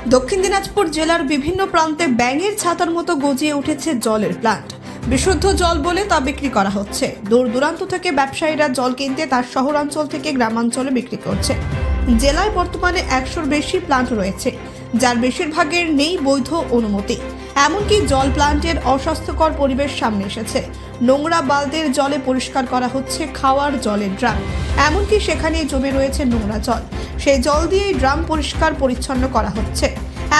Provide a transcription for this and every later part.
দক্ষিণ দিনাজপুর জেলার বিভিন্ন প্রান্তে ব্যাঙের ছাতার মতো গজিয়ে উঠেছে জলের প্লান্ট। বিশুদ্ধ জল বলে তা বিক্রি করা হচ্ছে। দূর দূরান্ত থেকে ব্যবসায়ীরা জল কিনতে তার শহরাঞ্চল থেকে গ্রামাঞ্চলে বিক্রি করছে। জেলায় বর্তমানে 100-র বেশি প্লান্ট রয়েছে, যার বেশিরভাগের নেই বৈধ অনুমতি। এমনকি জল প্লান্টের অস্বাস্থ্যকর পরিবেশ সামনে এসেছে। নোংরা বালতির জলে পরিষ্কার করা হচ্ছে খাওয়ার জলের ড্রাম, এমনকি সেখানে জমে রয়েছে নোংরা জল। সেই জল দিয়েই ড্রাম পরিষ্কার পরিচ্ছন্ন করা হচ্ছে।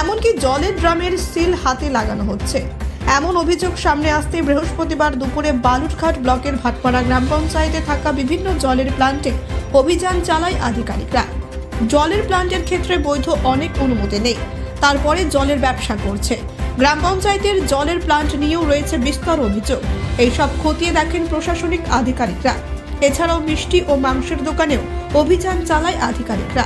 এমনকি জলের ড্রামের সিল হাতে লাগানো হচ্ছে। এমন অভিযোগ সামনে আসতে বৃহস্পতিবার দুপুরে বালুরঘাট ব্লকের ভাটপাড়া গ্রাম পঞ্চায়েতে থাকা বিভিন্ন জলের প্লান্টে অভিযান চালায় আধিকারিকরা। জলের প্লান্টের ক্ষেত্রে বৈধ অনেক অনুমতি নেই, তারপরে জলের ব্যবসা করছে। গ্রাম পঞ্চায়েতের জলের প্লান্ট নিয়েও রয়েছে বিস্তর অভিযোগ। এইসব খতিয়ে দেখেন প্রশাসনিক আধিকারিকরা। এছাড়াও মিষ্টি ও মাংসের দোকানেও অভিযান চালায় আধিকারিকরা।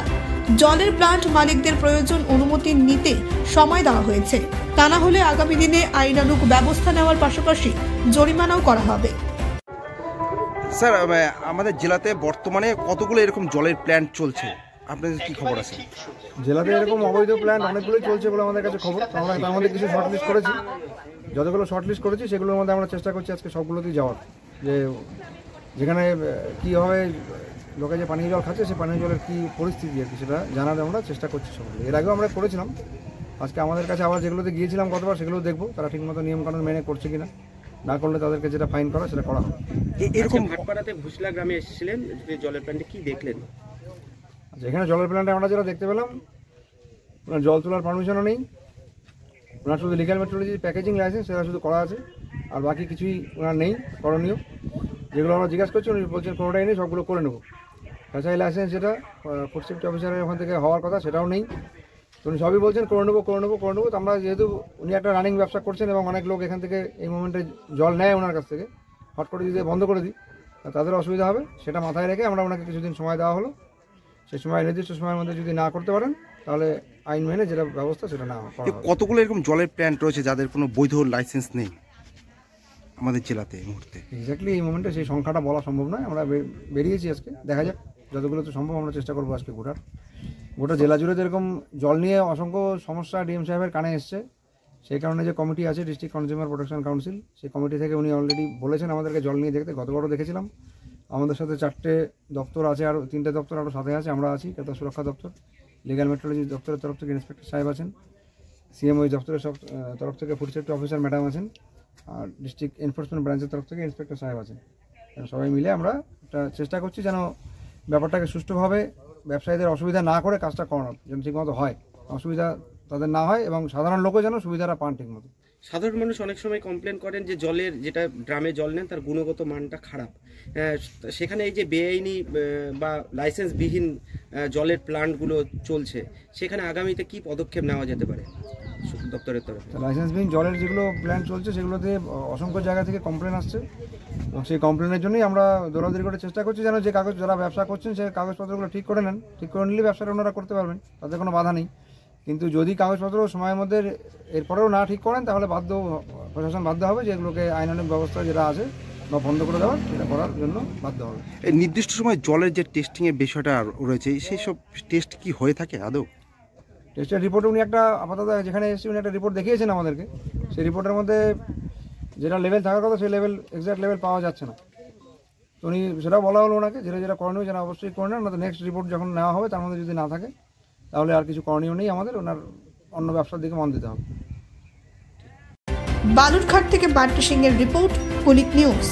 জলের প্লান্ট মালিকদের প্রয়োজন অনুমতি নিতে সময় দেওয়া হয়েছে, তা না হলে আগামী দিনে আইনানুগ ব্যবস্থা নেওয়ার পাশাপাশি জরিমানাও করা হবে। স্যার, আমাদের জেলাতে বর্তমানে কতগুলো এরকম জলের প্ল্যান্ট চলছে, আপনাদের কি খবর আছে? জেলাতে এরকম অবৈধ প্ল্যান্ট অনেকগুলোই চলছে বলে আমাদের কাছে খবর। আমরা তার মধ্যে কিছু শর্টলিস্ট করেছি। যতগুলো শর্টলিস্ট করেছি সেগুলোর মধ্যে আমরা চেষ্টা করছি আজকে সবগুলোতেই যাওয়ার, যে যেখানে কীভাবে লোকে যে পানীয় জল খাচ্ছে সেই পানীয় জলের কী পরিস্থিতি আর কি সেটা জানার আমরা চেষ্টা করছি সবগুলো। এর আগেও আমরা করেছিলাম। আজকে আমাদের কাছে আবার যেগুলোতে গিয়েছিলাম গতবার সেগুলো দেখবো তারা ঠিকমতো নিয়মকানুন মেনে করছে কিনা। না করলে তাদেরকে যেটা ফাইন করা সেটা করা হবে। এরকম ভাটপাড়াতে ভুসলা গ্রামে এসেছিলেন, জলের প্ল্যান্টে কি দেখলেন? আচ্ছা, এখানে জলের প্ল্যান্টে আমরা যেটা দেখতে পেলাম, ওনার জল তোলার পারমিশনও নেই। ওনার শুধু লিগ্যাল মেট্রোলজি প্যাকেজিং লাইসেন্স সেটা শুধু করা আছে, আর বাকি কিছুই ওনার নেই করণীয়। যেগুলো আমরা জিজ্ঞাসা করছি উনি বলছেন কোনোটাই নেই, সবগুলো করে নেবো। তাছাড়া লাইসেন্স যেটা ফুড সেফটি অফিসারের ওখান থেকে হওয়ার কথা সেটাও নেই। তো উনি সবই বলছেন করে নেবো। তো আমরা যেহেতু উনি একটা রানিং ব্যবসা করছেন এবং অনেক লোক এখান থেকে এই মোমেন্টে জল নেয় ওনার কাছ থেকে, হট করে যদি বন্ধ করে দিই তাদের অসুবিধা হবে, সেটা মাথায় রেখে আমরা ওনাকে কিছুদিন সময় দেওয়া হলো। সেই সময় নির্দিষ্ট সময়ের মধ্যে যদি না করতে পারেন তাহলে আইন মেনে যেটা ব্যবস্থা সেটা না করা হবে। কতগুলো এরকম জলের প্ল্যান্ট রয়েছে যাদের কোনো বৈধ লাইসেন্স নেই আমাদের জেলাতে এই মুহূর্তে? এক্স্যাক্টলি এই মোমেন্টে সেই সংখ্যাটা বলা সম্ভব নয়। আমরা বেরিয়েছি আজকে, দেখা যাক যতগুলো তো সম্ভব আমরা চেষ্টা করবো আজকে গোটা জেলা জুড়ে যেরকম জল নিয়ে অসংখ্য সমস্যা ডিএম সাহেবের কানে এসছে, সেই কারণে যে কমিটি আছে ডিস্ট্রিক্ট কনজিউমার প্রোটেকশন কাউন্সিল, সেই কমিটি থেকে উনি অলরেডি বলেছেন আমাদেরকে জল নিয়ে দেখতে। গতবারও দেখেছিলাম। আমাদের সাথে 4টে দপ্তর আছে, আর 3টে দপ্তর আরও সাথে আছে। আমরা আছি ক্রেতা সুরক্ষা দপ্তর, লিগ্যাল মেট্রোলজি দপ্তরের তরফ থেকে ইন্সপেক্টর সাহেব আছেন, সিএমওই দপ্তরের তরফ থেকে ফুড সেফটি অফিসার ম্যাডাম আছেন, আর ডিস্ট্রিক্ট এনফোর্সমেন্ট ব্রাঞ্চের তরফ থেকে ইন্সপেক্টর সাহেব আছেন। সবাই মিলে আমরা একটা চেষ্টা করছি যেন ব্যাপারটাকে সুষ্ঠুভাবে ব্যবসায়ীদের অসুবিধা না করে কাজটা করানোর, যেন ঠিকমতো হয়, অসুবিধা তাদের না হয় এবং সাধারণ লোকও যেন সুবিধাটা পান ঠিকমতো। সাধারণ মানুষ অনেক সময় কমপ্লেন করেন যে জলের যেটা ড্রামে জল নেন তার গুণগত মানটা খারাপ। সেখানে এই যে বেআইনি বা লাইসেন্সবিহীন জলের প্লান্টগুলো চলছে, সেখানে আগামীতে কি পদক্ষেপ নেওয়া যেতে পারে দপ্তরের তরফে? লাইসেন্সবিহীন জলের যেগুলো প্ল্যান্ট চলছে সেগুলোতে অসংখ্য জায়গা থেকে কমপ্লেন আসছে এবং সেই কমপ্লেনের জন্যই আমরা দৌড়াদৌড়ি করে চেষ্টা করছি যেন যে যারা ব্যবসা করছেন সেই কাগজপত্রগুলো ঠিক করে নেন। ঠিক করে নিলে ব্যবসাটা ওনারা করতে পারবেন, তাদের কোনো বাধা নেই। কিন্তু যদি কাগজপত্র সময়ের মধ্যে এরপরেও না ঠিক করেন তাহলে প্রশাসন বাধ্য হবে যে এগুলোকে আইনানুগ ব্যবস্থা যেটা আছে বা বন্ধ করে দেওয়ার সেটা করার জন্য বাধ্য হবে। এই নির্দিষ্ট সময় জলের যে টেস্টিংয়ের বিষয়টা রয়েছে, সেই সব টেস্ট কি হয়ে থাকে আদৌ? টেস্টের রিপোর্টে উনি একটা আপাতত যেখানে এসেছি উনি একটা রিপোর্ট দেখিয়েছেন আমাদেরকে। সেই রিপোর্টের মধ্যে যেটা লেভেল থাকার কথা সেই এক্সাক্ট লেভেল পাওয়া যাচ্ছে না। তো উনি সেটাও বলা হলো ওনাকে যেটা করণীয় যেন অবশ্যই করে নেন, না তো নেক্সট রিপোর্ট যখন নেওয়া হবে তার মধ্যে যদি না থাকে তাহলে আর কিছু করণীয় নেই আমাদের, ওনার অন্য ব্যবসার দিকে মন দিতে হবে। বালুরঘাট থেকে বান্টি সিংয়ের রিপোর্ট, কুলিক নিউজ।